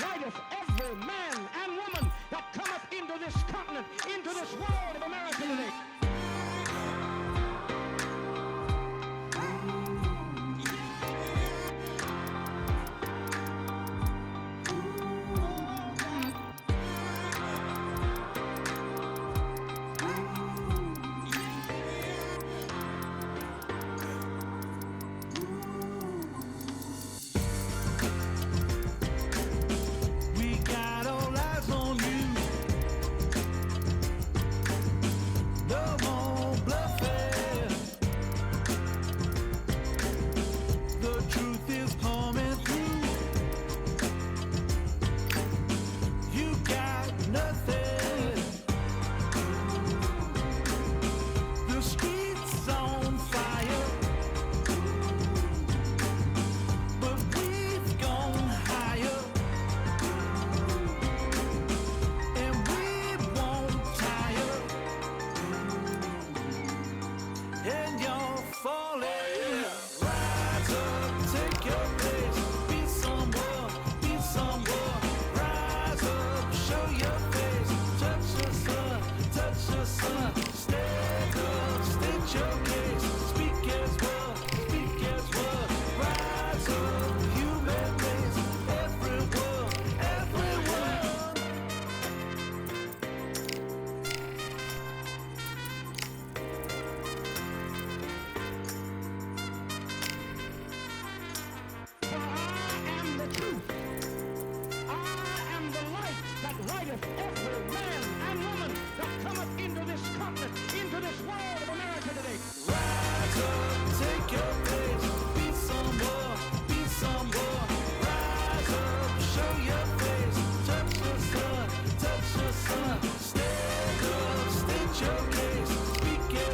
rideth every man and woman that cometh into this continent, into this world of America today. Every man and woman that cometh into this continent, into this world of America today. Rise up, take your place, be some more, be some more. Rise up, show your face, touch the sun, stand up, state your case, speak as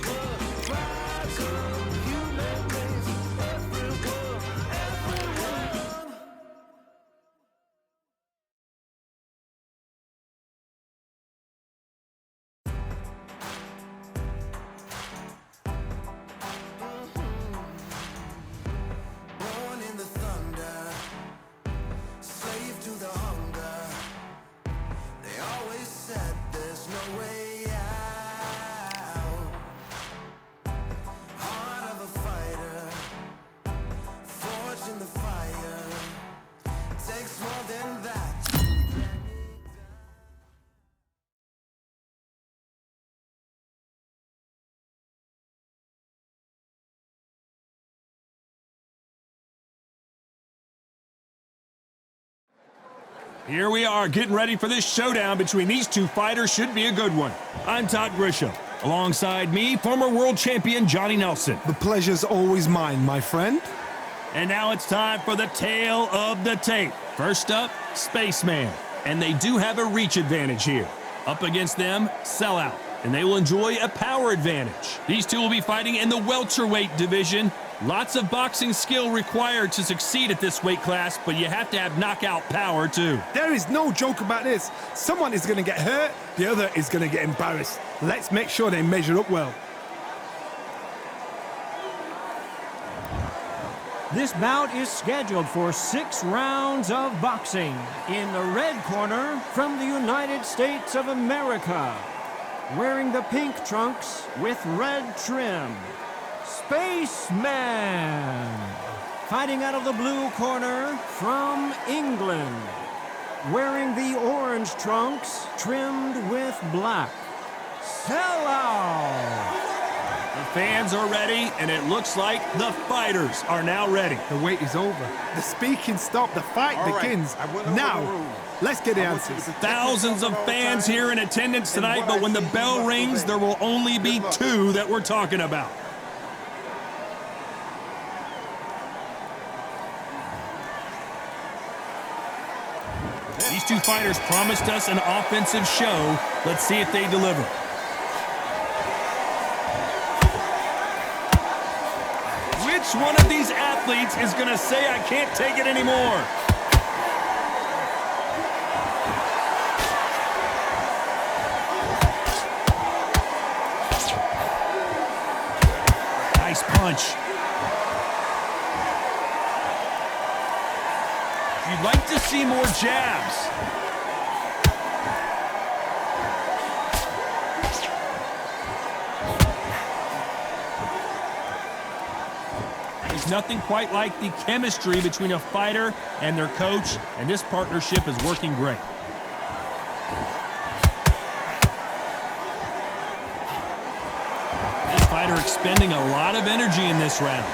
well, rise up, human race, everyone. Here we are, getting ready for this showdown between these two fighters. Should be a good one. I'm Todd Grisham. Alongside me, former world champion Johnny Nelson. The pleasure's always mine, my friend. And now it's time for the tale of the tape. First up, Spaceman. And they do have a reach advantage here. Up against them, Sellout. And they will enjoy a power advantage. These two will be fighting in the welterweight division. Lots of boxing skill required to succeed at this weight class, but you have to have knockout power too. There is no joke about this. Someone is going to get hurt, the other is going to get embarrassed. Let's make sure they measure up well. This bout is scheduled for 6 rounds of boxing. In the red corner, from the United States of America, wearing the pink trunks with red trim, Spaceman. Fighting out of the blue corner, from England, wearing the orange trunks trimmed with black, Sellout. The fans are ready, and it looks like the fighters are now ready. The wait is over. The speaking stopped. The fight begins. Now, let's get the answers. Thousands of fans here in attendance tonight, but when the bell rings, there will only be 2 that we're talking about. These two fighters promised us an offensive show. Let's see if they deliver. Which one of these athletes is going to say, I can't take it anymore? Nice punch. If you'd like see more jabs. There's nothing quite like the chemistry between a fighter and their coach, and this partnership is working great. This fighter expending a lot of energy in this round.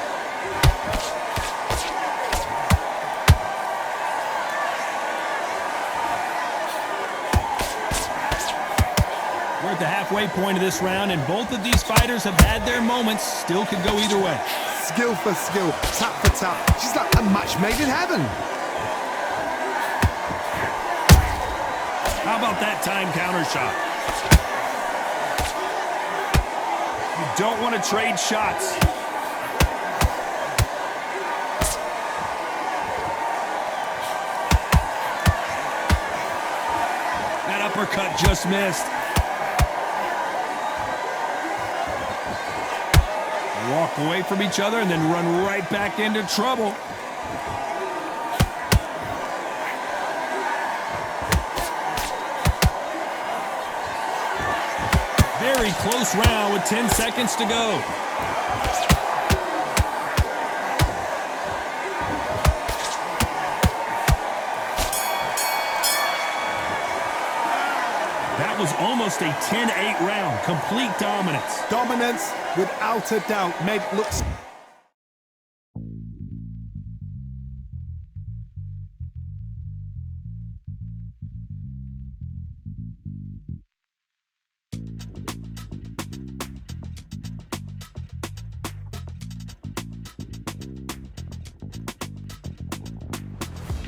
We're at the halfway point of this round, and both of these fighters have had their moments. Still could go either way. Skill for skill, tap for tap. She's like a match made in heaven. How about that time counter shot? You don't want to trade shots. That uppercut just missed. Walk away from each other and then run right back into trouble. Very close round with 10 seconds to go. That was almost a 10-8 round. Complete dominance. Dominance, without a doubt, made it look...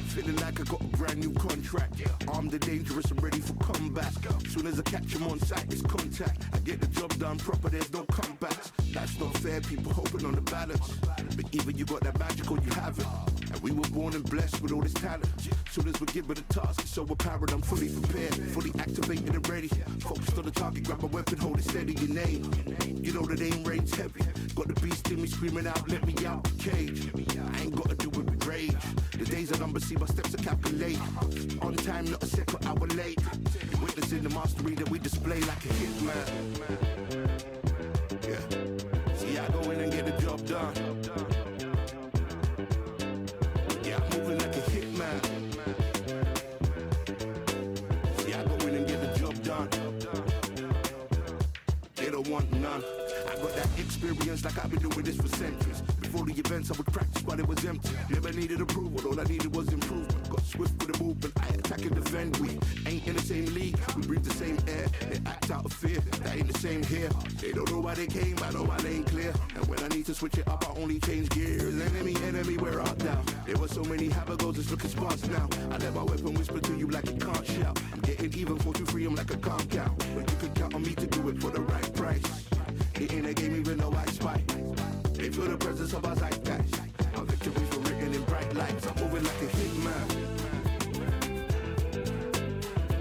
Feeling like I got a brand new contract. Armed and dangerous and ready for combat. Soon as I catch him on sight, it's contact. I get the job done proper, there's no comebacks. That's not fair, people hoping on the balance. But either you got that magic or you haven't. And we were born and blessed with all this talent. Soon as we're given a task, it's so apparent I'm fully prepared, fully activated and ready. Focused on the target, grab my weapon, hold it steady, your name. You know the name reigns heavy. Got the beast in me screaming out, let me out the cage. I ain't gotta do it with rage. The days are numbered, see my steps are calculated. On time, not a second hour late. You're witnessing the mastery that we display like a hitman. Yeah. See, I go in and get the job done. Yeah, I'm moving like a hitman. See, I go in and get the job done. They don't want none. I got that experience like I've been doing this for centuries. Before the events I would practice while it was empty. Never needed approval, all I needed was improvement. Got swift with the movement, I attack and defend. We ain't in the same league, we breathe the same air. They act out of fear, that ain't the same here. They don't know why they came, I know why they ain't clear. And when I need to switch it up, I only change gears. Enemy, where art thou? There were so many habagos, it's looking sparse now. I let my weapon whisper to you like it can't shout. I'm getting even 4-2-3, I'm like a can't count. But you can count on me to do it for the right price. Hitting a game even though I spite. They feel the presence of our zeitgeist. Our victories were written in bright lights. I'm moving like a hitman.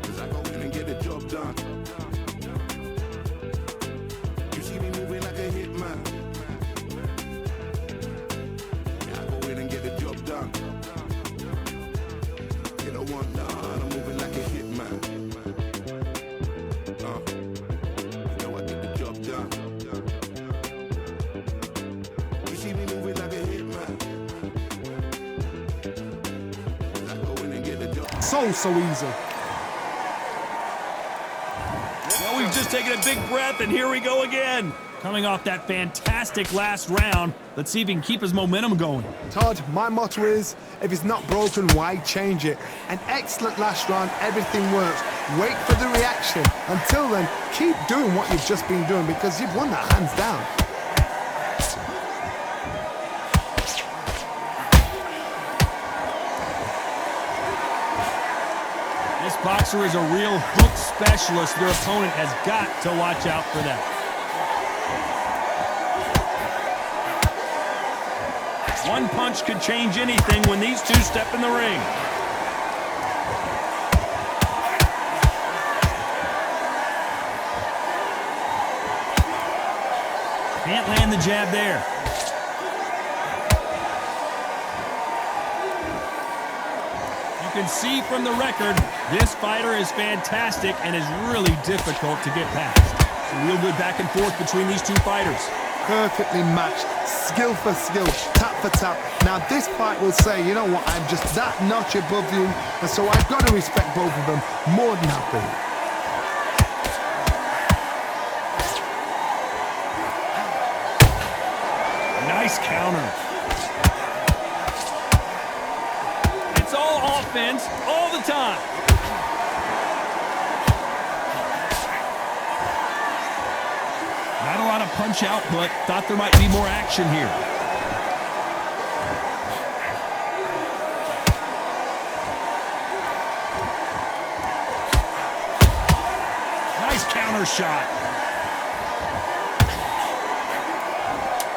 Cause I go in and get the job done. You see me moving like a hitman. Yeah, I go in and get the job done. You don't want none. I'm moving like a hitman. You know I get the job done. So easy. Well, we've just taken a big breath, and here we go again. Coming off that fantastic last round, let's see if he can keep his momentum going. Todd, my motto is, if it's not broken, why change it? An excellent last round, everything works. Wait for the reaction. Until then, keep doing what you've just been doing because you've won that hands down. This boxer is a real hook specialist. Their opponent has got to watch out for that. One punch could change anything when these two step in the ring. Can't land the jab there. You can see from the record, this fighter is fantastic and is really difficult to get past. Some real good back and forth between these two fighters. Perfectly matched, skill for skill, tap for tap. Now this fight will say, you know what, I'm just that notch above you, and so I've got to respect both of them more than happy. Nice counter. It's all offense all the time. Not a lot of punch output. Thought there might be more action here. Nice counter shot.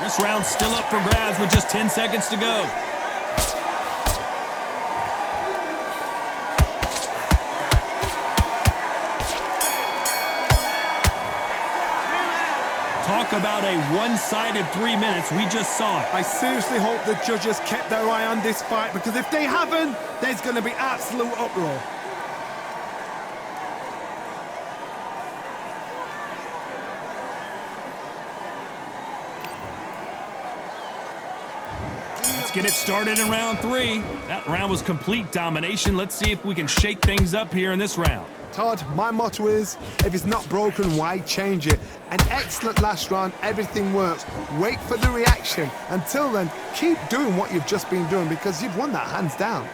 This round's still up for grabs with just 10 seconds to go. Talk about a one-sided 3 minutes. We just saw it. I seriously hope the judges kept their eye on this fight, because if they haven't, there's going to be absolute uproar. Let's get it started in round 3. That round was complete domination. Let's see if we can shake things up here in this round. Todd, my motto is, if it's not broken, why change it? An excellent last round, everything works. Wait for the reaction. Until then, keep doing what you've just been doing, because you've won that hands down.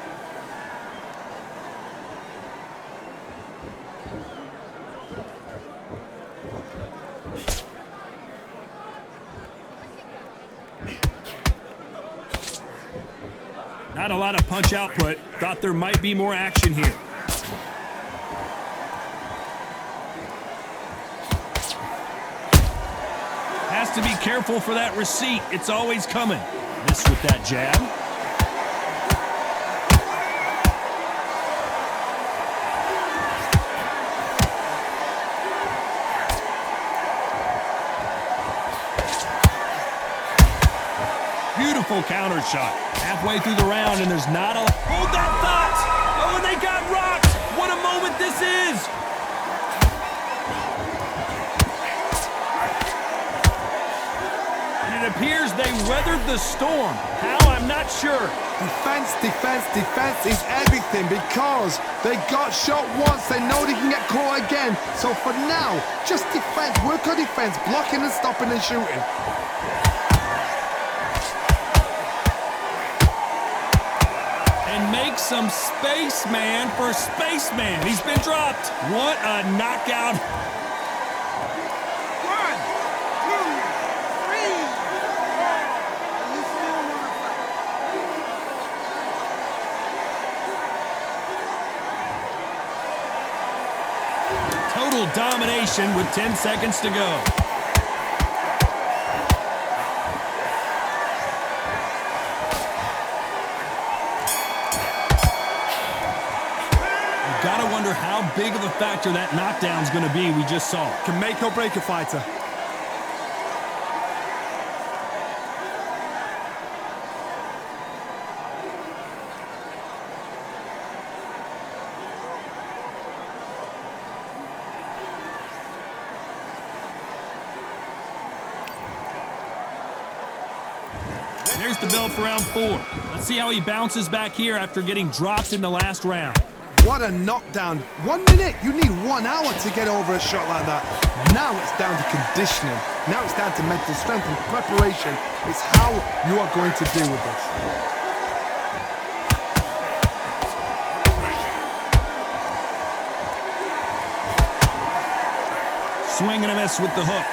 Not a lot of punch output. Thought there might be more action here. Has to be careful for that receipt. It's always coming. Missed with that jab. Beautiful counter shot. Halfway through the round, and there's not a... Hold that thought! Oh, and they got rocked! What a moment this is! And it appears they weathered the storm. How? I'm not sure. Defense, defense, defense is everything, because they got shot once, they know they can get caught again. So for now, just defense, work on defense, blocking and stopping and shooting. Make some spaceman for spaceman. He's been dropped. What a knockout. 1, 2, 3, 4. Total domination with 10 seconds to go. Gotta wonder how big of a factor that knockdown's gonna be. We just saw. Can make or break a fighter. There's the bell for round 4. Let's see how he bounces back here after getting dropped in the last round. What a knockdown. 1 minute, you need 1 hour to get over a shot like that. Now it's down to conditioning. Now it's down to mental strength and preparation. It's how you are going to deal with this. Swing and a miss with the hook.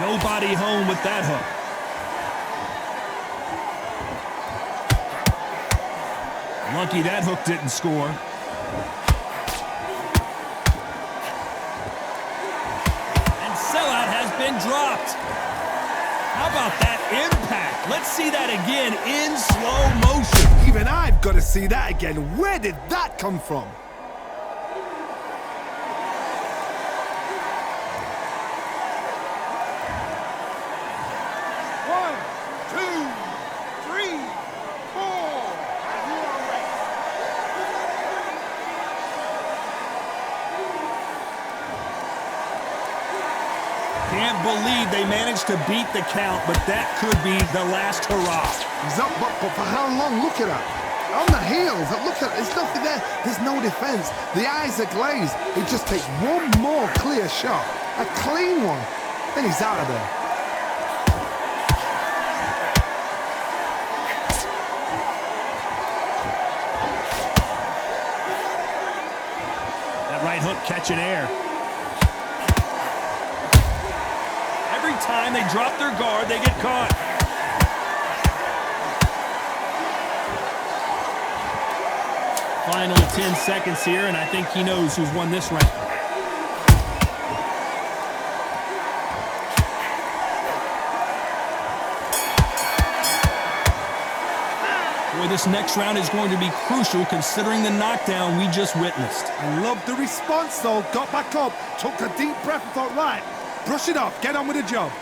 Nobody home with that hook. Lucky that hook didn't score. And sellout has been dropped. How about that impact? Let's see that again in slow motion. Even I've got to see that again. Where did that come from? believe they managed to beat the count, but that could be the last hurrah. He's up, but for how long? Look at that. On the heels, look at it. There's nothing there. There's no defense. The eyes are glazed. It just takes one more clear shot, a clean one, then he's out of there. That right hook catching air. Every time they drop their guard, they get caught. Final 10 seconds here, and I think he knows who's won this round. Boy, this next round is going to be crucial considering the knockdown we just witnessed. I love the response, though. Got back up, took a deep breath and thought, right, brush it off, get on with the job.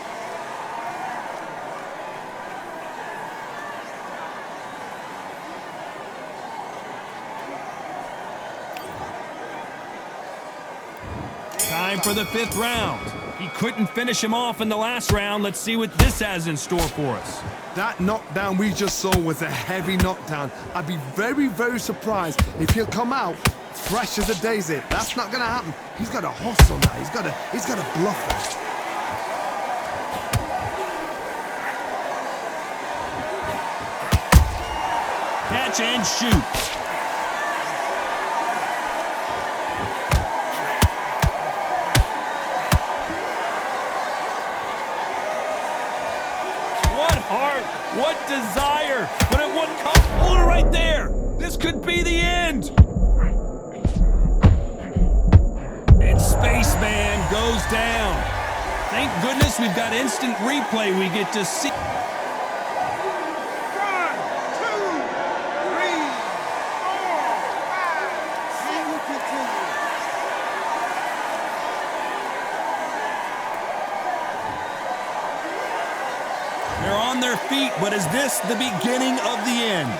Time for the 5th round. He couldn't finish him off in the last round. Let's see what this has in store for us. That knockdown we just saw was a heavy knockdown. I'd be very, very surprised if he'll come out fresh as a daisy. That's not going to happen. He's got to hustle now. He's got to bluff it. Catch and shoot. What desire, but at what cost? Hold it right there. This could be the end. And Spaceman goes down. Thank goodness we've got instant replay we get to see. 1, 2, 3, 4, 5, 6. They're on their feet, but is this the beginning of the end?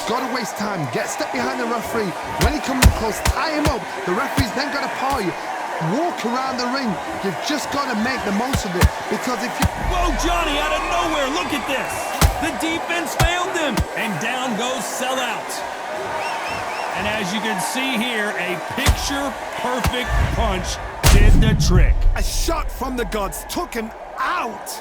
Got to waste time. Step behind the referee. When he comes close, tie him up. The referee's then got to paw you. Walk around the ring. You've just got to make the most of it. Because if you... Whoa, Johnny, out of nowhere. Look at this. The defense failed them. And down goes Sellout. And as you can see here, a picture-perfect punch did the trick. A shot from the gods took him out.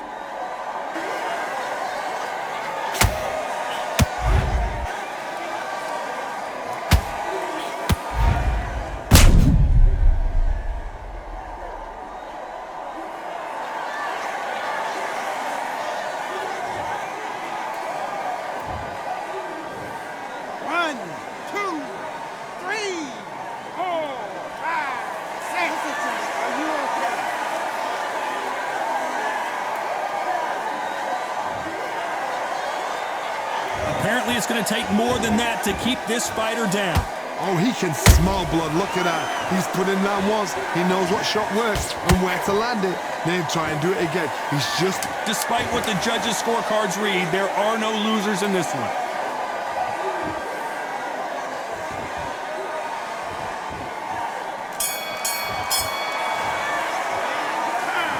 Apparently it's going to take more than that to keep this fighter down. Oh, he can smell blood. Look at that. He's put him down once. He knows what shot works and where to land it. Then try and do it again. He's just... Despite what the judges' scorecards read, there are no losers in this one.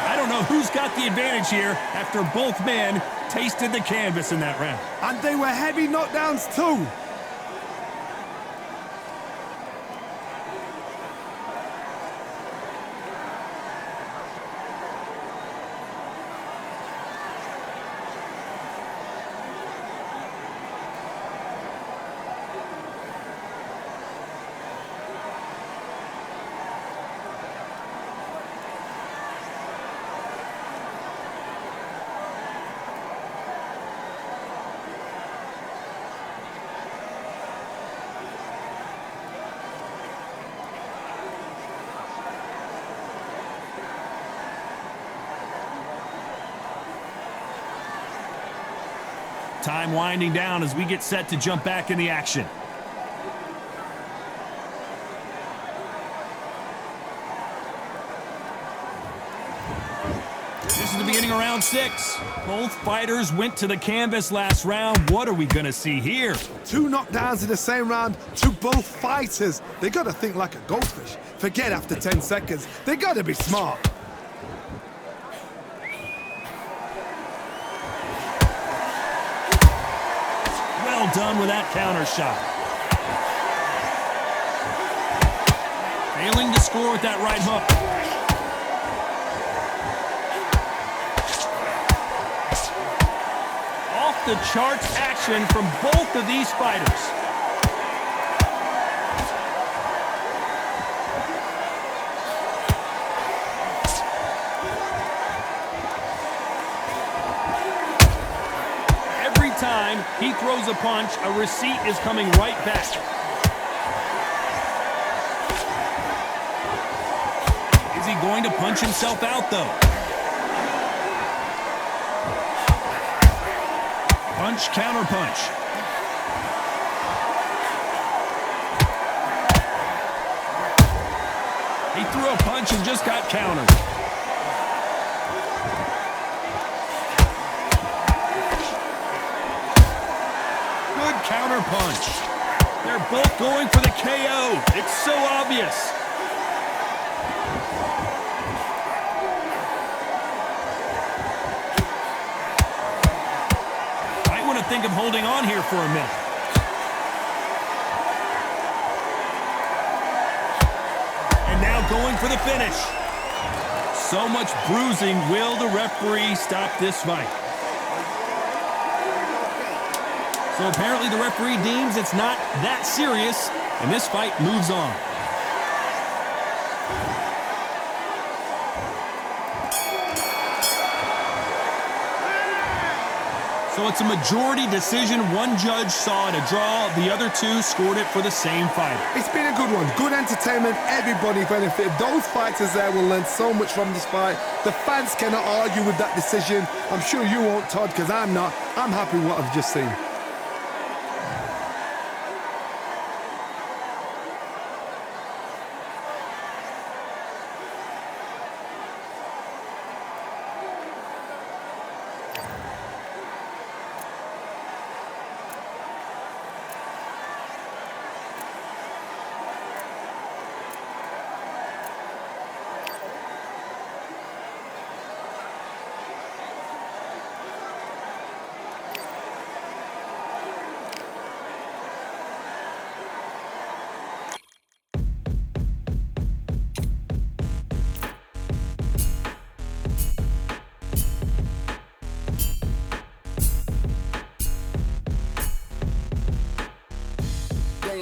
I don't know who's got the advantage here after both men tasted the canvas in that round. And they were heavy knockdowns too. Time winding down as we get set to jump back in the action. This is the beginning of round 6. Both fighters went to the canvas last round. What are we going to see here? 2 knockdowns in the same round to both fighters. They got to think like a goldfish. Forget after 10 seconds. They got to be smart. Well done with that counter shot. Failing to score with that right hook. Off the charts action from both of these fighters. Every time he throws a punch, a receipt is coming right back. Is he going to punch himself out, though? Punch, counter punch. He threw a punch and just got countered. Good counter punch. They're both going for the KO. It's so obvious. Think of holding on here for a minute. And now going for the finish. So much bruising. Will the referee stop this fight? So apparently the referee deems it's not that serious, and this fight moves on. So it's a majority decision. One judge saw it a draw. The other two scored it for the same fighter. It's been a good one. Good entertainment. Everybody benefited. Those fighters there will learn so much from this fight. The fans cannot argue with that decision. I'm sure you won't, Todd, because I'm not. I'm happy with what I've just seen.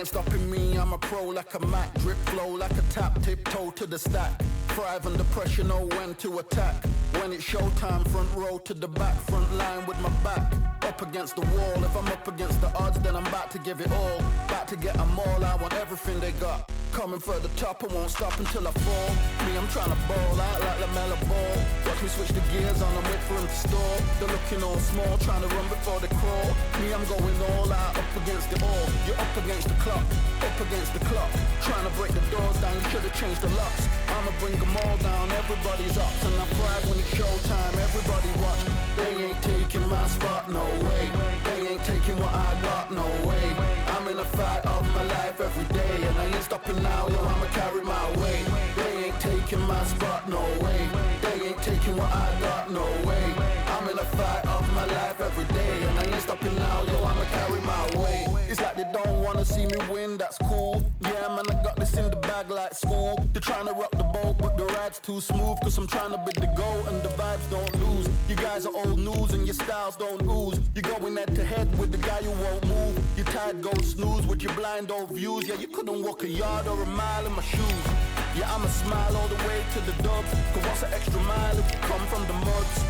Stopping me, I'm a pro like a Mac. Drip flow like a tap, tiptoe to the stack. Thrive under pressure, know when to attack. When it's showtime, front row to the back. Front line with my back up against the wall. If I'm up against the odds, then I'm about to give it all. About to get them all, I want everything they got. Coming for the top, I won't stop until I fall. Me, I'm trying to ball out like LaMelo Ball. Watch me switch the gears on, I'm wait for him to stall. They're looking all small, trying to run before they crawl. Me, I'm going all out, up against the all. You're up against the clock, up against the clock. Trying to break the doors down, you should've changed the locks. I'ma bring them all down, everybody's up. And I pride when it's showtime, everybody watch. They ain't taking my spot, no way. They ain't taking what I got, no way. I'm in a fight of my life every day, and I ain't stopping now, yo, I'ma carry my weight. They ain't taking my spot, no way. They ain't taking what I got, no way. I'm in a fight of my life every day, and I ain't stopping now, yo, I'ma carry my weight. It's like they don't wanna see me win, that's cool. Yeah, man, I got this in the bag like school. They're trying to rock the boat, but the ride's too smooth. Cause I'm trying to bid the goal, and the vibes don't lose. You guys are old news, and your styles don't ooze. You're going head to head with the guy who won't move. You're tired, go snooze with your blind old views. Yeah, you couldn't walk a yard or a mile in my shoes. Yeah, I'ma smile all the way to the dubs. Cause what's an extra mile if you come from the muds?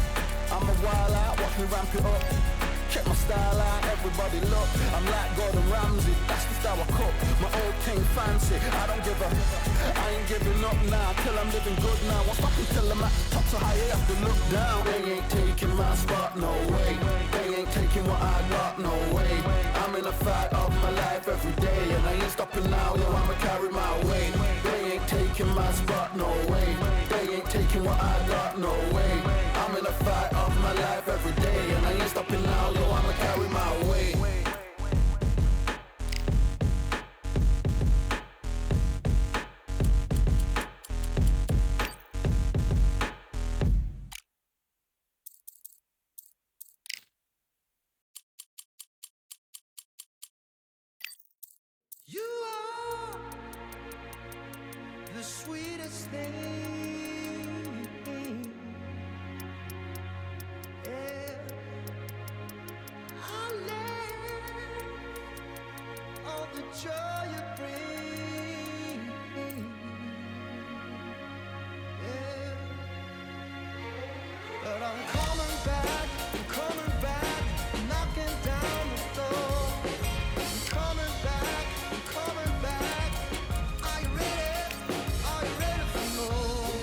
I'm a wild out, watch me ramp it up. Check my style out, everybody look. I'm like Gordon Ramsay, that's the style I cook. My old thing fancy, I don't give a. I ain't giving up now, till I'm living good now. What's up until I'm at the top so high, you have to look down. They ain't taking my spot, no way. They ain't taking what I got, no way. I'm in a fight of my life every day, and I ain't stopping now, yo, I'ma carry my weight. They ain't taking my spot, no way. They ain't taking what I got, no way. I'm in a fight of my life every day, and I ain't stopping now, yo, I'ma carry my weight. joy you bring. Yeah. But I'm coming back, knocking down the door. I'm coming back, Are you ready? Are you ready for more?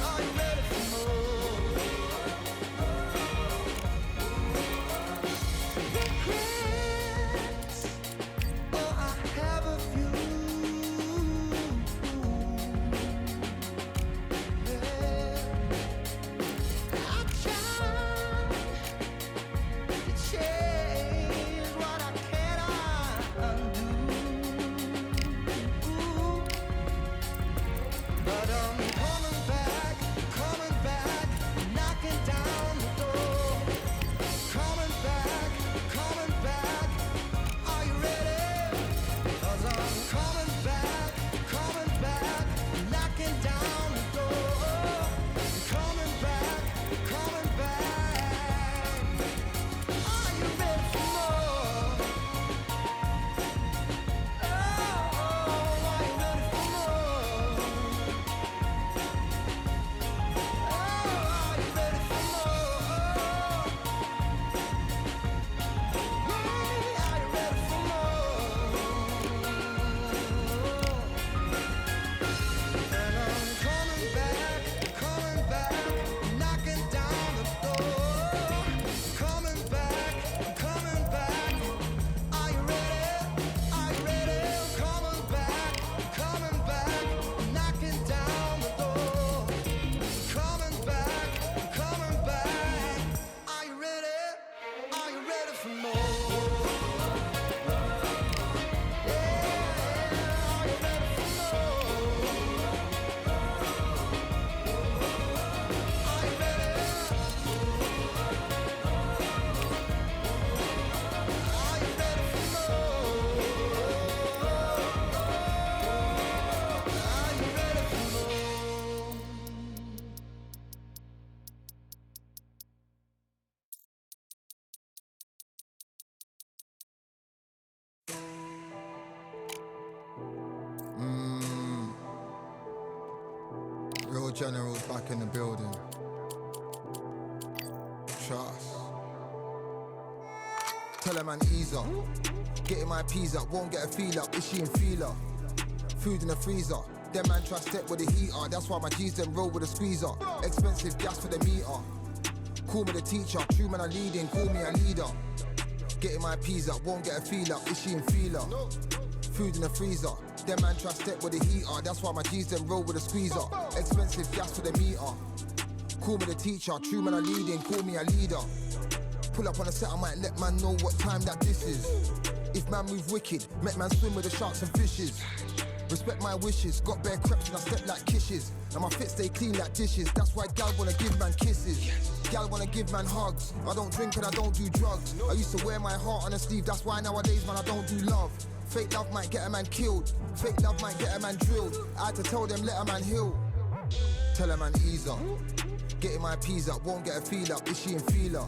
Are you ready for more? Regrets, oh, I have a few. I tried to change what I cannot undo, but I'm coming back, knocking down the door. Coming back, are you ready? 'Cause I'm coming back, knocking down the door. Coming back, are you ready for more? Oh, are you ready for more? Oh, are you ready for more? Yeah, are you ready for more? And I'm coming back, knocking down the door. Coming back, are you ready? Are you ready? Coming back, knocking down the door. Coming back, are you ready? Are you ready for more? Yeah, are you ready for more? Are you ready? Are you ready for more? Are you ready for more? Real generals back in the building. Trust. Tell a man ease up. Getting my peas up, won't get a feel up. Is she in feeler? Food in the freezer. Them man try step with the heater. That's why my G's them roll with a squeezer. Expensive gas for the meter. Call me the teacher. True man I leading, call me a leader. Getting my peas up, won't get a feel up. Is she in feeler? Food in the freezer. Them man try step with the heater. That's why my G's them roll with a squeezer. Expensive gas for the meter. Call me the teacher. True man I leading, call me a leader. Pull up on the set, I might let man know what time that this is. If man move wicked, make man swim with the sharks and fishes. Respect my wishes, got bare creps and I step like kisses. And my fit stay clean like dishes. That's why gal wanna give man kisses. Gal wanna give man hugs. I don't drink and I don't do drugs. I used to wear my heart on a sleeve. That's why nowadays man I don't do love. Fake love might get a man killed. Fake love might get a man drilled. I had to tell them let a man heal. Tell a man ease up. Getting my peas up, won't get a feel up. Is she in feeler?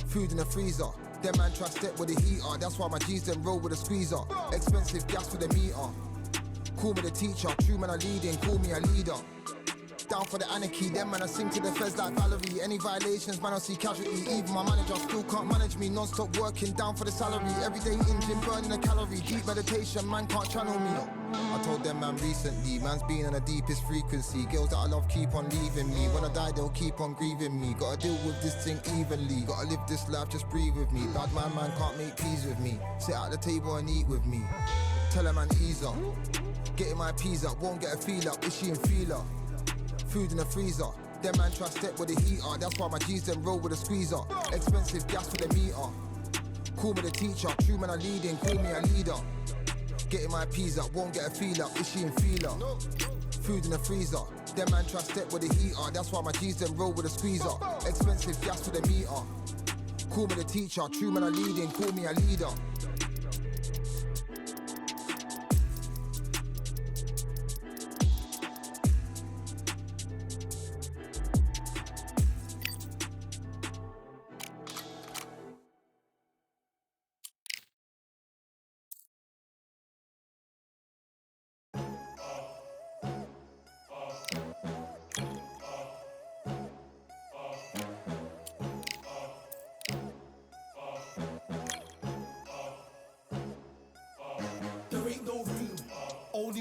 Food in the freezer. Them man try step with the heater. That's why my G's them roll with a squeezer. Expensive gas for the meter. Call me the teacher. True man I leading, call me a leader. Down for the anarchy, them man I sing to the feds like Valerie. Any violations, man I see casualty. Even my manager still can't manage me. Non-stop working, down for the salary. Everyday in gym, burning a calorie. Deep meditation, man can't channel me. I told them man recently, man's been on the deepest frequency. Girls that I love keep on leaving me. When I die they'll keep on grieving me. Gotta deal with this thing evenly. Gotta live this life, just breathe with me. Bad man can't make peas with me. Sit at the table and eat with me. Tell a man ease up. Getting my peas up, won't get a feel up. Is she in feeler? Food in the freezer. Them man try step with the heater. That's why my G's them roll with a squeezer. Expensive gas for the meter. Call me the teacher. True man I leading, call me a leader. Getting my peas up, won't get a feel up. Is she in feeler? Food in the freezer. Them man try step with the heater. That's why my G's them roll with a squeezer. Expensive gas for the meter. Call me the teacher. True man I leading, call me a leader.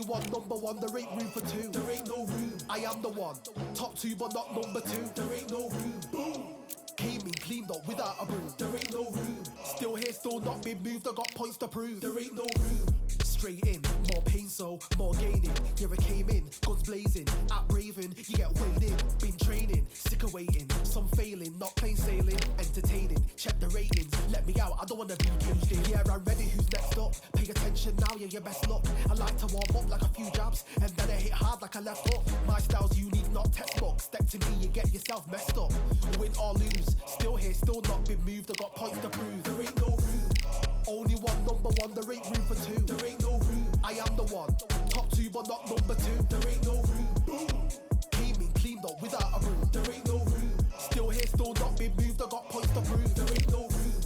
one, number one, there ain't room for two. There ain't no room. I am the one. Top two, but not number two. There ain't no room. Boom. Came in, cleaned up without a broom. There ain't no room. Still here, still not been moved. I got points to prove. There ain't no room. Straight in, more pain, so more gaining. Yeah, I came in, guns blazing. At Raven, you get weighed in. Been training, sick of waiting. Some failing, not plain sailing. Entertaining, check the ratings. Let me out, I don't wanna be caged in. Yeah, I'm ready, who's next up? Pay attention now, yeah, your best luck. I like to warm up like a few jabs, and then I hit hard like I left up. My style's unique, not textbook. Step to me, you get yourself messed up. Win or lose, still here, still not been moved. I got points to prove. There ain't no room. Only one, number one, there ain't room for two. There ain't no room. I am the one. Top two, but not number two. There ain't no room. Boom. Came in, cleaned up without a broom. There ain't no room. Still here, still not been moved. I got points to prove. There ain't no room.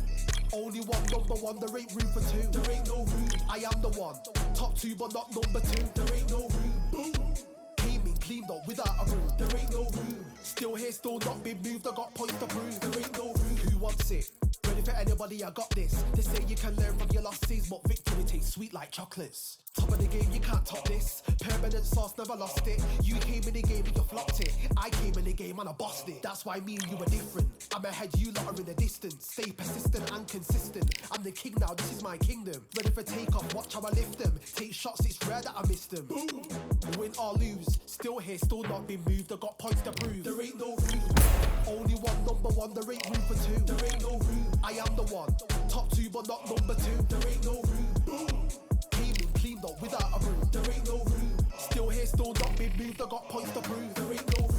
Only one, number one, there ain't room for two. There ain't no room. I am the one. Top two, but not number two. There ain't no room. Boom. Came in, cleaned up without a broom. There ain't no room. Still here, still not been moved. I got points to prove. There ain't no room. Who wants it? Ready for anybody, I got this. They say you can learn from your losses, but victory tastes sweet like chocolates. Top of the game, you can't top this. Permanent sauce, never lost it. You came in the game and you flopped it. I came in the game and I bossed it. That's why me and you are different. I'm ahead, you lot are in the distance. Stay persistent and consistent. I'm the king now, this is my kingdom. Ready for takeoff, watch how I lift them. Take shots, it's rare that I miss them. Boom. Win or lose, still here, still not been moved. I got points to prove. There ain't no room. Only one, number one, there ain't room for two. There ain't no room. I am the one. Top two, but not number two. There ain't no room. Boom. Came in, cleaned up without a broom. There ain't no room. Still here, still not been moved. I got points to prove. There ain't no room.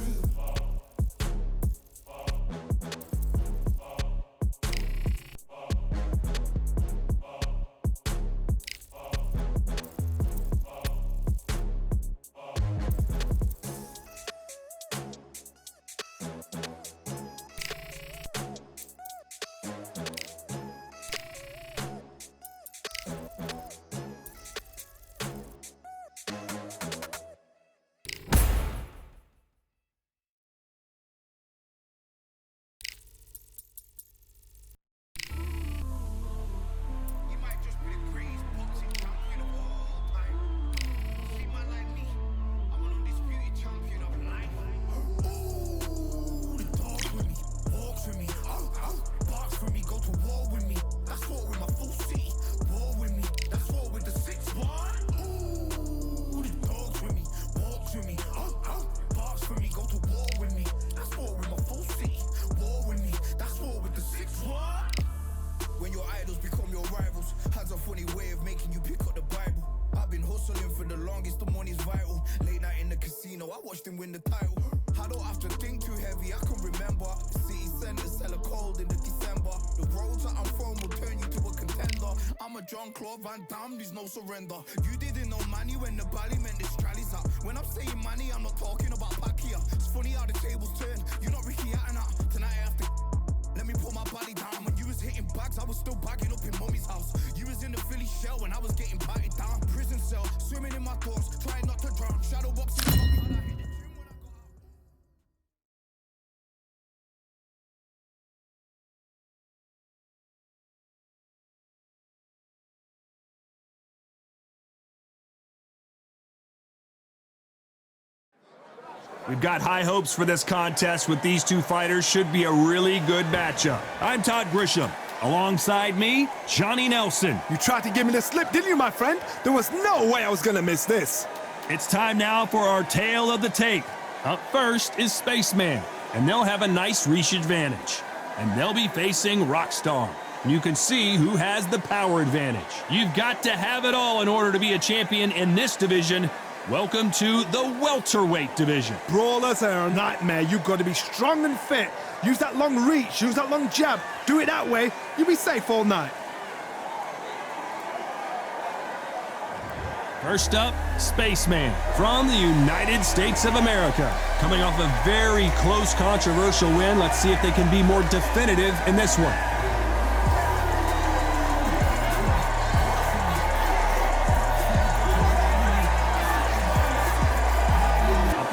Win the title. I don't have to think too heavy, I can remember. City centre, cellar cold in the December. The roads that I'm from will turn you to a contender. I'm a Jean-Claude Van Damme, there's no surrender. You didn't know money when the bally meant the strallies up. When I'm saying money, I'm not talking about Pacquiao. It's funny how the tables turn. You're not Ricky Hatton. Tonight I have to let me put my body down. When you was hitting bags, I was still bagging up in mommy's house. You was in the Philly shell when I was getting patted down. Prison cell, swimming in my thoughts, trying not to drown. Shadow boxing. We've got high hopes for this contest with these two fighters. Should be a really good matchup. I'm Todd Grisham. Alongside me, Johnny Nelson. You tried to give me the slip, didn't you, my friend? There was no way I was going to miss this. It's time now for our tale of the tape. Up first is Spaceman, and they'll have a nice reach advantage. And they'll be facing Rockstar. You can see who has the power advantage. You've got to have it all in order to be a champion in this division. Welcome to the Welterweight division. Brawlers are a nightmare. You've got to be strong and fit. Use that long reach, use that long jab. Do it that way, you'll be safe all night. First up, Spaceman from the United States of America. Coming off a very close, controversial win. Let's see if they can be more definitive in this one.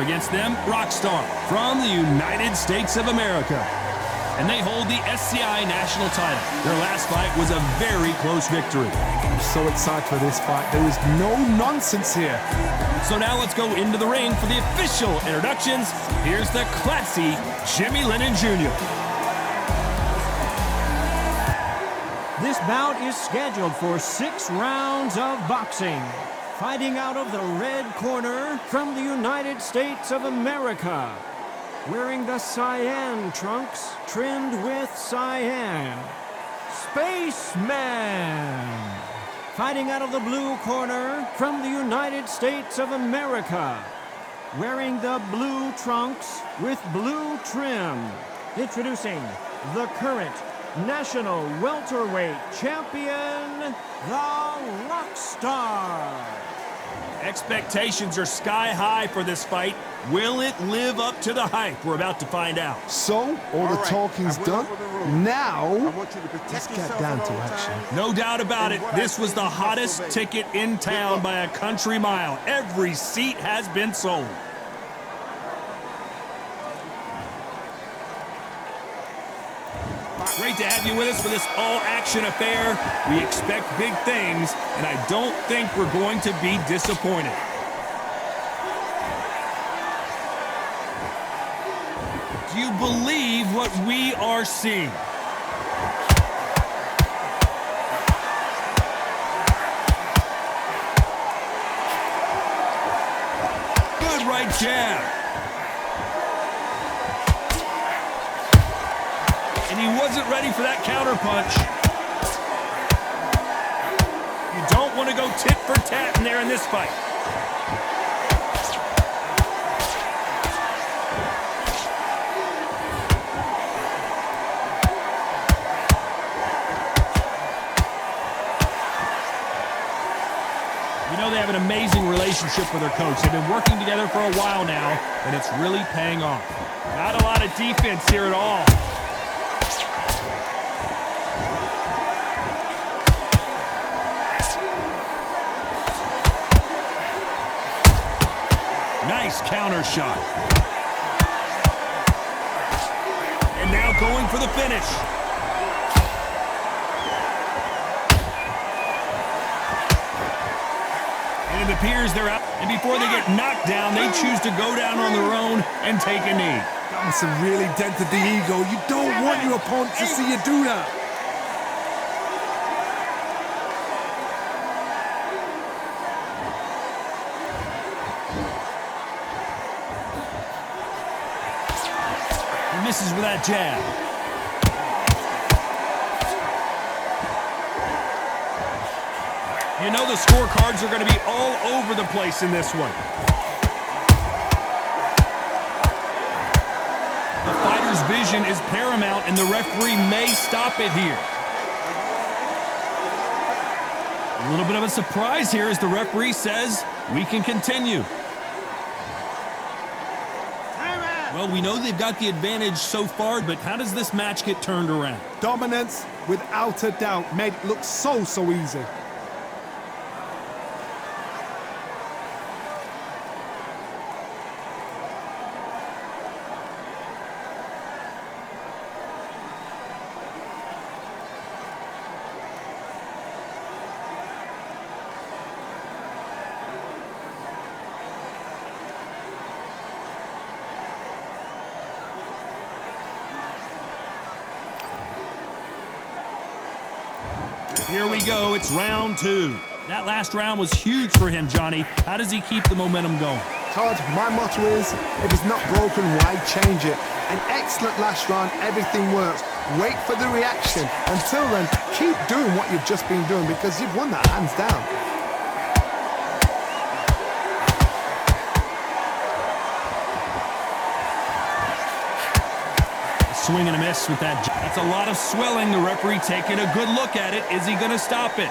Against them, Rockstar from the United States of America. and they hold the SCI national title. Their last fight was a very close victory. I'm so excited for this fight. There is no nonsense here. So now let's go into the ring for the official introductions. Here's the classy Jimmy Lennon Jr. This bout is scheduled for 6 rounds of boxing. Fighting out of the red corner from the United States of America, wearing the cyan trunks trimmed with cyan, Spaceman. Fighting out of the blue corner from the United States of America, wearing the blue trunks with blue trim. Introducing the current National Welterweight Champion, the Rockstar. Expectations are sky high for this fight. Will it live up to the hype? We're about to find out. So, all the talking's done. Now, let's get down to action. No doubt about it, this was the hottest ticket in town by a country mile. Every seat has been sold. Great to have you with us for this all-action affair. We expect big things, and I don't think we're going to be disappointed. Do you believe what we are seeing? Good right jab. And he wasn't ready for that counter punch. You don't want to go tit for tat in there in this fight. You know they have an amazing relationship with their coach. They've been working together for a while now, and it's really paying off. Not a lot of defense here at all. Nice counter shot. And now going for the finish. And it appears they're out. And before they get knocked down, they choose to go down on their own and take a knee. That must have really dented the ego. You don't want your opponent to see you do that. Misses with that jab. You know the scorecards are going to be all over the place in this one. The fighter's vision is paramount, and the referee may stop it here. A little bit of a surprise here as the referee says we can continue. Well, we know they've got the advantage so far, but how does this match get turned around? Dominance, without a doubt, made it look so easy. Here we go, it's round 2. That last round was huge for him, Johnny. How does he keep the momentum going? Todd, my motto is, if it's not broken, why change it? An excellent last round, everything works. Wait for the reaction. Until then, keep doing what you've just been doing because you've won that hands down. Swing and a miss with that. That's a lot of swelling. The referee taking a good look at it. Is he going to stop it?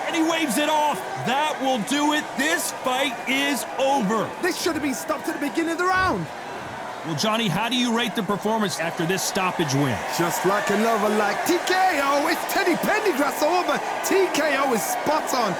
And he waves it off. That will do it. This fight is over. This should have been stopped at the beginning of the round. Well, Johnny, how do you rate the performance after this stoppage win? Just like another, like TKO. It's Teddy Pendergrass over. TKO is spot on.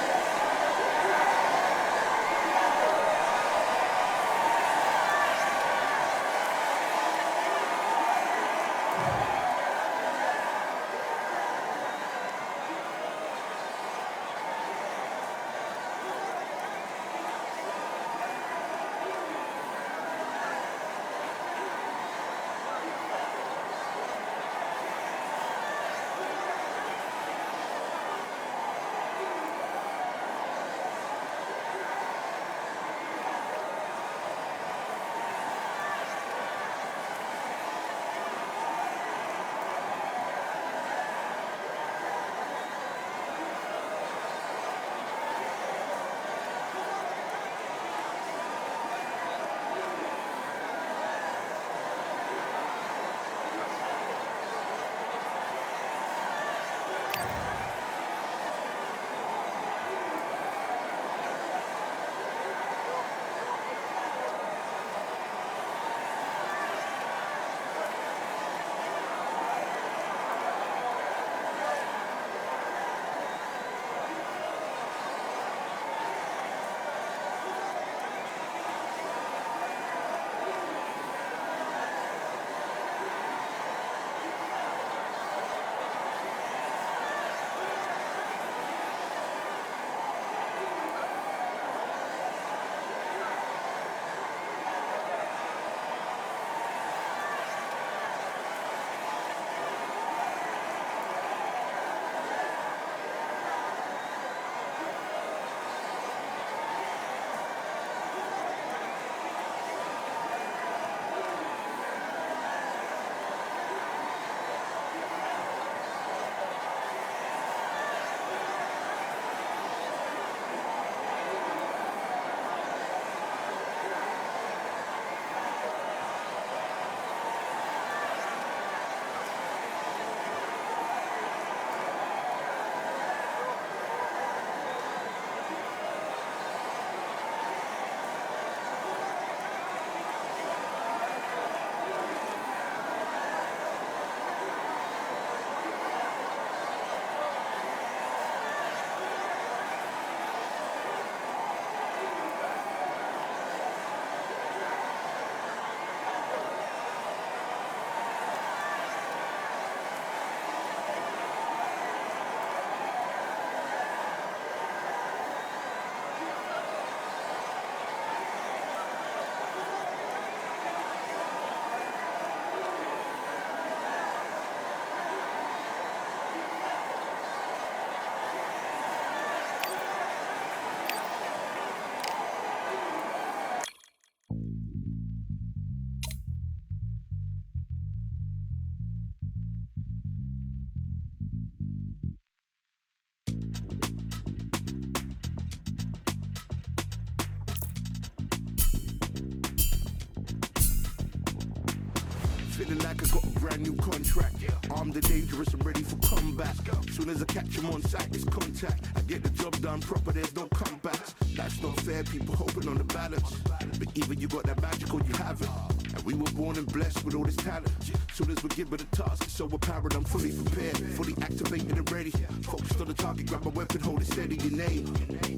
feeling like I got a brand new contract. Armed and dangerous and ready for combat. Soon as I catch him on sight, it's contact. I get the job done proper, there's no comebacks. Life's not fair, people hoping on the balance. But even you got that magic or you haven't. And we were born and blessed with all this talent. Soon as we're given a task, it's overpowered, I'm fully prepared. Fully activated and ready. Focused on the target, grab my weapon, hold it steady, your name.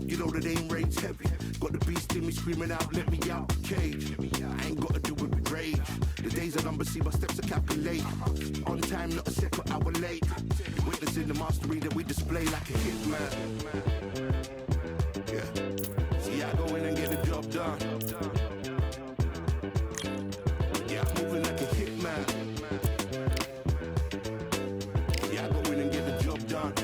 You know the name rains heavy. Got the beast in me screaming out, let me out the cage. I ain't gotta do it with rage. The days are numbered, see my steps are calculated. On time, not a second hour late. Witnessing the mastery that we display like a hitman. Yeah. See, I go in and get the job done. Yeah, I'm moving like a hitman. Yeah, I go in and get the job done.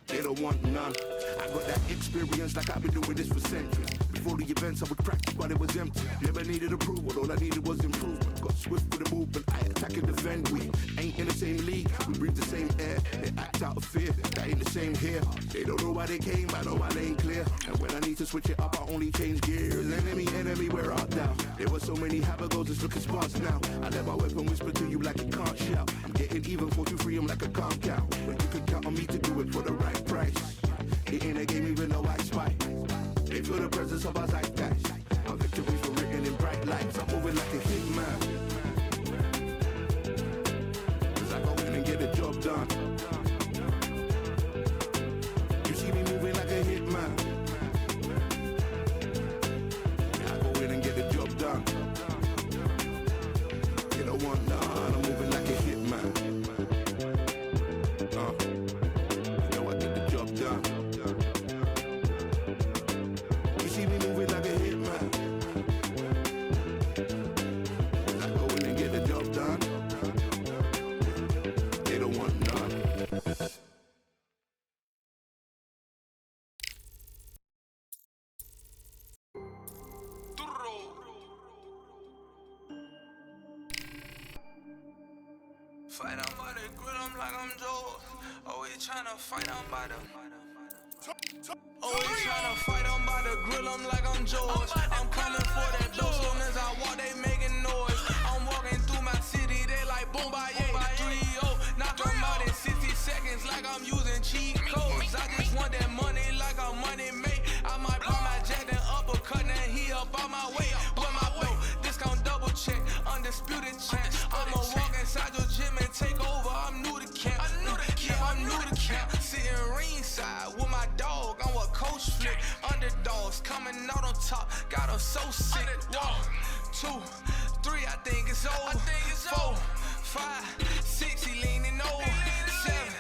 They don't want none. I got that experience like I've been doing this for centuries. Before the events, I would practice, but it was empty. Never needed approval, all I needed was improvement. Got swift with the movement, I attack and defend. We ain't in the same league, we breathe the same air. They act out of fear, that ain't the same here. They don't know why they came, I know why they ain't clear. And when I need to switch it up, I only change gears. Enemy, where art thou? There were so many habagos, it's looking sparse now. I let my weapon whisper to you like it can't shout. I'm getting even 4-2-3, I'm like a can't count. But you can count on me to do it for the right price. It ain't a game even though I spy. They feel the presence of our zeitgeist. Our victories were written in bright lights. I'm moving like a hitman. Cause I go in and get the job done. You see me moving like a hitman. Yeah, I go in and get the job done. You don't want none. I'm moving like a hitman. You know I get the job done. See me moving like a hitman. I go in and get the job done. They don't want none. Fight on by the grill, I'm like I'm Joe. Always tryna fight on by the. Always tryna fight on by the grill, I'm like I'm George. I'm coming for that dough, soon as I walk, they making noise. I'm walking through my city, they like boom by 3-0. Knock them out in 60 seconds like I'm using cheat codes. I just want that money like I'm money made. I might pop my jack and uppercut, and he up on my way. With my way, discount double check, undisputed champ. I'ma walk inside your gym and take over, I'm new to camp. I'm new to camp. Sitting ringside with my dog, I'm what coach flick. Underdogs coming out on top, got them so sick. 1, 2, 3, I think it's over. 4, 5, 6, he leaning over. 7,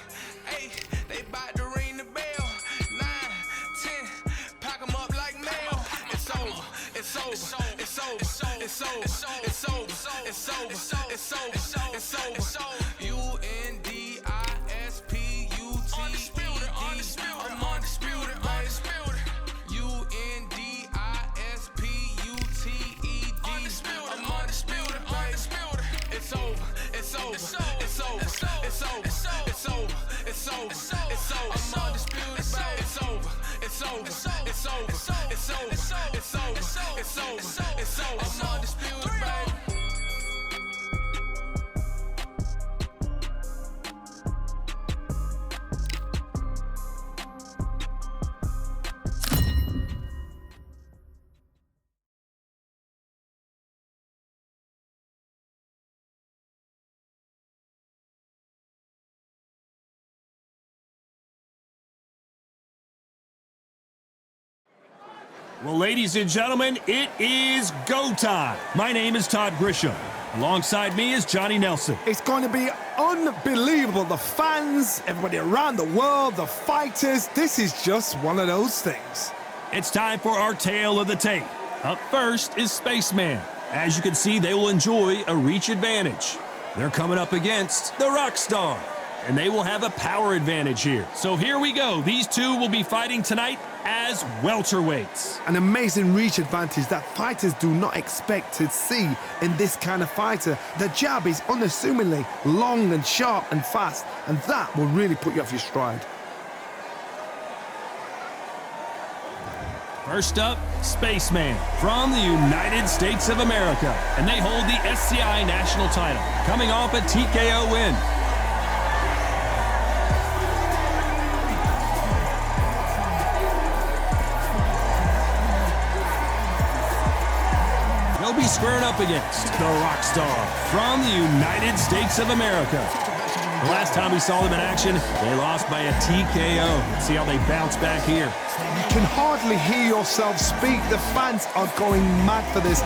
8, they bout to ring the bell. 9, 10, pack them up like mail. It's over, it's over, it's over, it's over, it's over, it's over, it's over, it's over, it's over. UNDISPUTED. I'm undisputed, undisputed. UNDISPUTED. I'm undisputed, undisputed. It's over, it's over, it's over, it's over, it's over, it's over, it's over, it's over. I'm undisputed, it's over, it's over, it's over, it's over, it's over, it's over, it's over. I'm undisputed, baby. Well, ladies and gentlemen, it is go time. My name is Todd Grisham. Alongside me is Johnny Nelson. It's going to be unbelievable. The fans, everybody around the world, the fighters. This is just one of those things. It's time for our tale of the tape. Up first is Spaceman. As you can see, they will enjoy a reach advantage. They're coming up against the Rockstar, and they will have a power advantage here. So here we go. These two will be fighting tonight as welterweights. An amazing reach advantage that fighters do not expect to see in this kind of fighter. The jab is unassumingly long and sharp and fast, and that will really put you off your stride. First up, Spaceman from the United States of America, and they hold the SCI national title, coming off a TKO win. He'll be squaring up against the Rockstar from the United States of America. The last time we saw them in action, they lost by a TKO. Let's see how they bounce back here. You can hardly hear yourself speak. The fans are going mad for this.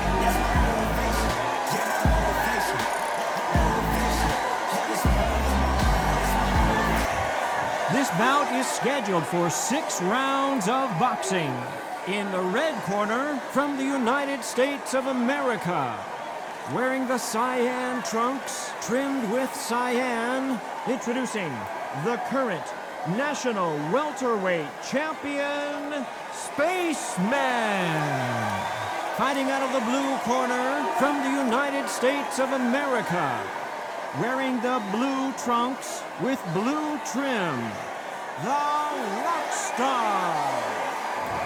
This bout is scheduled for 6 rounds of boxing. In the red corner, from the United States of America, wearing the cyan trunks trimmed with cyan, introducing the current national welterweight champion, Spaceman. Fighting out of the blue corner, from the United States of America, wearing the blue trunks with blue trim, the Rockstar.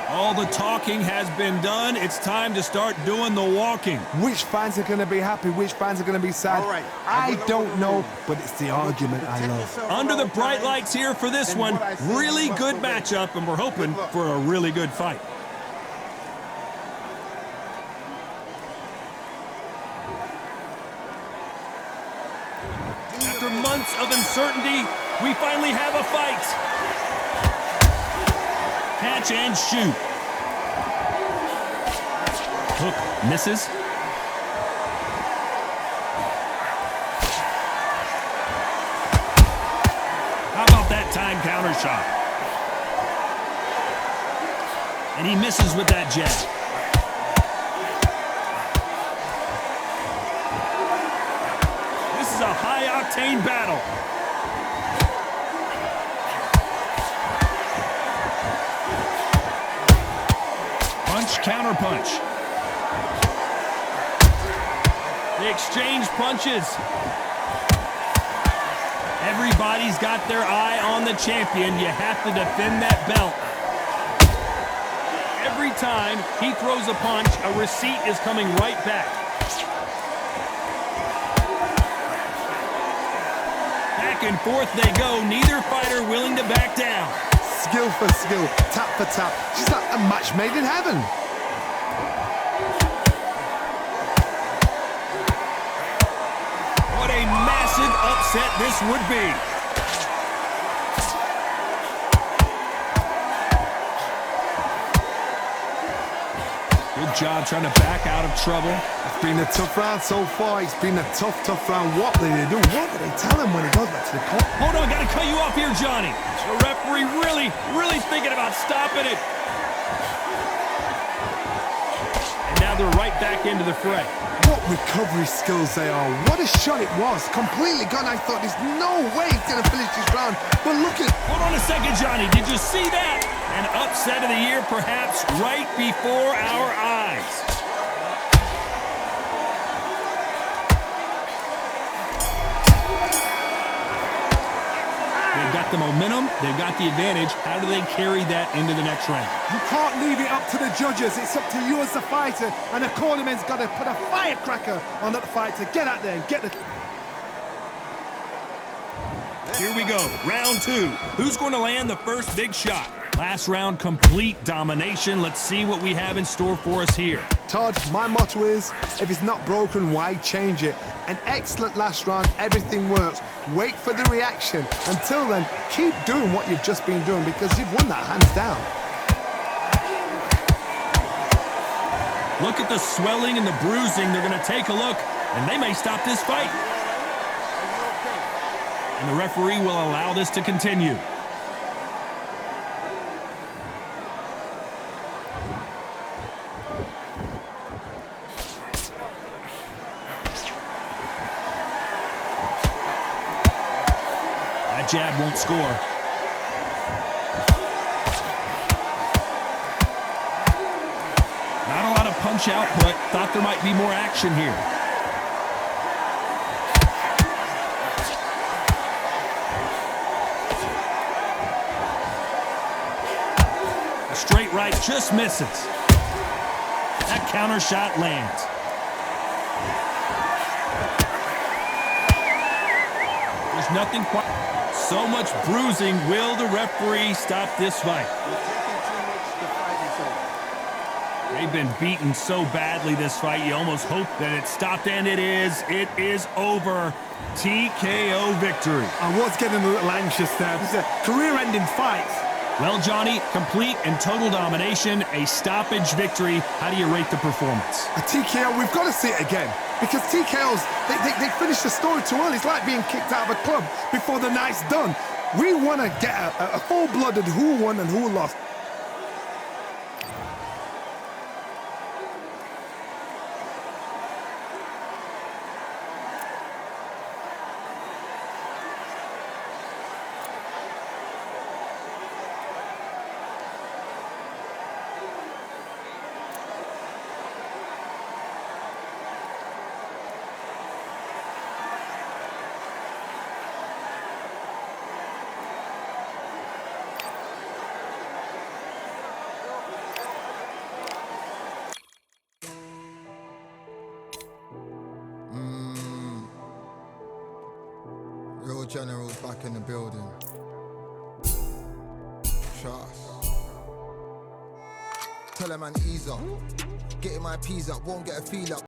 All the talking has been done. It's time to start doing the walking. Which fans are going to be happy? Which fans are going to be sad? All right. I don't know, but it's the argument I love. Under the bright lights here for this one, really good matchup, and we're hoping for a really good fight. After months of uncertainty, we finally have a fight. Catch and shoot. Hook misses. How about that time counter shot? And he misses with that jab. This is a high-octane battle. Counter punch. They exchange punches. Everybody's got their eye on the champion. You have to defend that belt. Every time he throws a punch, a receipt is coming right back. Back and forth they go. Neither fighter willing to back down. Skill for skill, tap for tap. She's like a match made in heaven. What a massive upset this would be. Good job trying to back out of trouble. It's been a tough round so far. It's been a tough round. What did they do? What did they tell him when he goes back to the court? Hold on, gotta cut you off here, Johnny. The referee really thinking about stopping it. And now they're right back into the fray. What recovery skills they are. What a shot it was. Completely gone. I thought there's no way he's going to finish this round. But look at... Hold on a second, Johnny. Did you see that? An upset of the year, perhaps right before our eyes. They've got the momentum, they've got the advantage. How do they carry that into the next round? You can't leave it up to the judges. It's up to you as the fighter. And the cornerman's got to put a firecracker on that fighter. Get out there and get the... Here we go, round 2. Who's going to land the first big shot? Last round, complete domination. Let's see what we have in store for us here. Todd, my motto is, if it's not broken, why change it? An excellent last round, everything works. Wait for the reaction. Until then, keep doing what you've just been doing because you've won that hands down. Look at the swelling and the bruising. They're going to take a look, and they may stop this fight. And the referee will allow this to continue. That jab won't score. Not a lot of punch output. Thought there might be more action here. Straight right just misses. That counter shot lands. There's nothing quite. So much bruising. Will the referee stop this fight? They've been beaten so badly this fight, you almost hope that it stopped, and it is. It is over. TKO victory. I was getting a little anxious there. It's a career-ending fight. Well, Johnny, complete and total domination, a stoppage victory. How do you rate the performance? A TKO, we've got to see it again. Because TKOs, they finish the story too early. It's like being kicked out of a club before the night's done. We want to get a full-blooded who won and who lost. Real generals back in the building. Trust. Tell a man ease up. Getting my peas up, won't get a feel up.